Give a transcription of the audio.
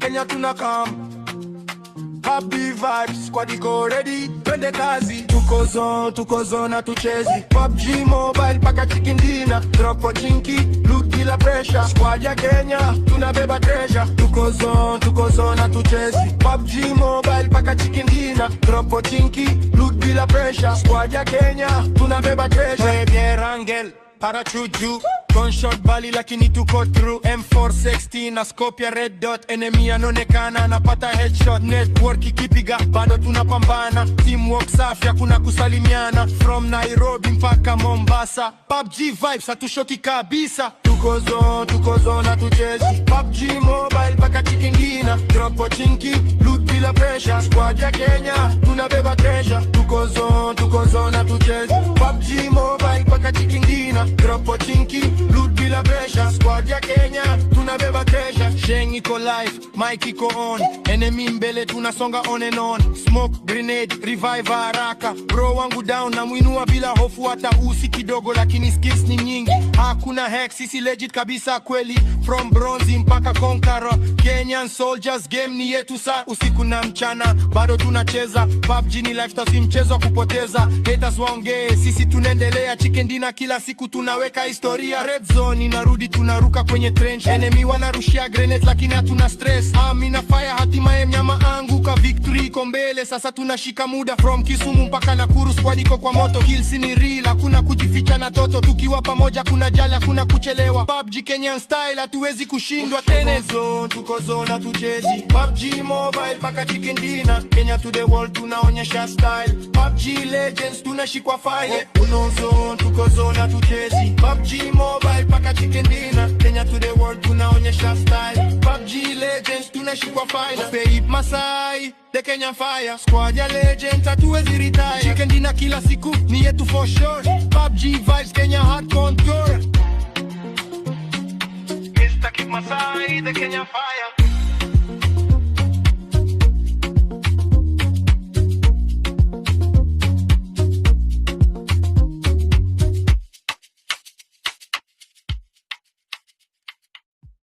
Kenya tunakam, happy vibes, squad iko ready, twende kazi. Tuko zone hatuchezi, PUBG Mobile paka chicken dinner, drop for chinky, loot bila pressure. Squad ya Kenya tunabeba treasure. Tuko zone hatuchezi, PUBG Mobile paka chicken dinner, drop for chinky, loot bila pressure. Squad ya Kenya tunabeba treasure. Bien Rangel parachuju gunshot bali lakini tuko through. M416 na scope ya red dot, enemy anaonekana anapata headshot. Network ikipiga bado tunapambana, teamwork safi hakuna kusalimiana. From Nairobi mpaka Mombasa, PUBG vibes hatushoki kabisa. Tuko zone hatuchezi, PUBG Mobile paka chicken dinner, drop for chinky, loot bila pressure. Squad ya Kenya tunabeba treasure. Tuko zone hatuchezi, PUBG Mobile paka chicken dinner, drop for chinky, loot bila pressure. Squad ya Kenya tunabeba treasure. Sheng iko live, mic iko on, enemy mbele tunasonga on and on. Smoke grenade, revive haraka, bro wangu down na muinua bila hofu hata usi kidogo, lakini skills ni nyingi, hakuna hex, sisi legit kabisa kweli. From bronze mpaka conqueror, Kenyan soldiers, game ni yetu sa usiku na mchana bado tunacheza. PUBG ni lifestyle, si mchezo kupoteza. Haters waongee, sisi tunaendelea. Chicken dinner kila siku tunaweka historia. Red zone inarudi, tunaruka kwenye trench, enemy wanarushia grenade lakini hatuna stress. Amina fire, hatimaye mnyama anguka. Victory iko mbele, sasa tunashika muda. From Kisumu mpaka Nakuru, squad iko kwa moto. Kills ni real, hakuna kujificha na toto. Tukiwa pamoja kuna jali, hakuna kuchelewa. PUBG Kenyan style, hatuwezi kushindwa tena. Tuko zone hatuchezi, PUBG Mobile paka chicken dinner, Kenya to the world tunaonyesha style. PUBG Legends tunashikwa fire. Tuko zone hatuchezi, PUBG Mobile paka chicken dinner, Kenya to the world tunaonyesha style. PUBG Legends tunashikwa fire. Peip Masai, the Kenya fire. Squad ya Legends hatuwezi retire. Chicken dinner kila siku ni yetu for sure. PUBG vibes, Kenya hard contour. Mr. Kip Masai, the Kenya fire.